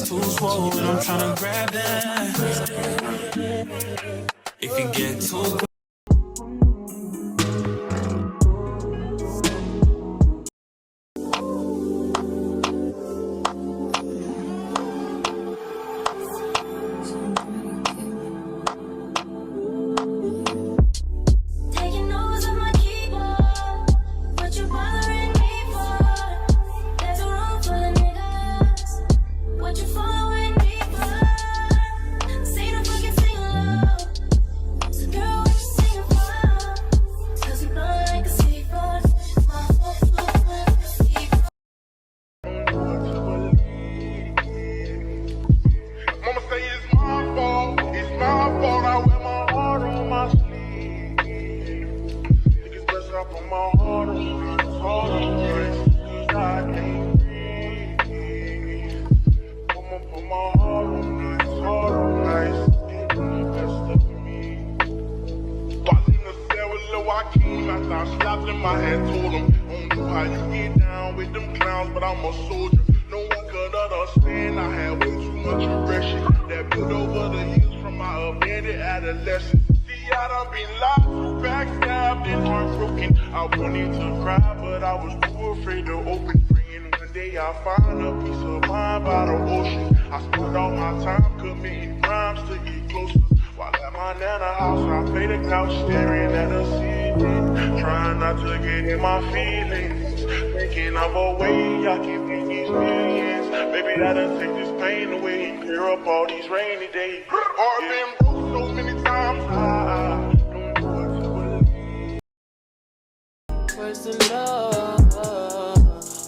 too swollen, I'm tryna grab that. If you get too I slapped him, I had told him, I don't know how you get down with them clowns, but I'm a soldier. No one could understand, I had way too much aggression that built over the years from my abandoned adolescence. See, I done been lied to, backstabbed and heartbroken. I wanted to cry, but I was too afraid to open. Praying one day I'll find a peace of mind by the ocean. I spent all my time committing crimes to get closer. While at my nana house, I play the couch staring at the ceiling, trying not to get in my feelings, thinking of a way I can make these millions. Maybe that'll take this pain away and clear up all these rainy days. I've been broke so many times, I don't know what to believe.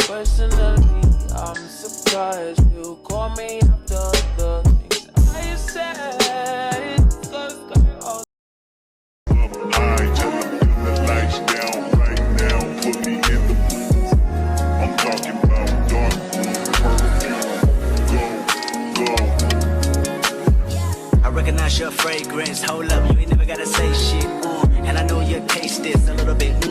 Personally, I'm surprised you call me after the things I said. Recognize your fragrance, hold up, you ain't never gotta say shit, and I know your taste is a little bit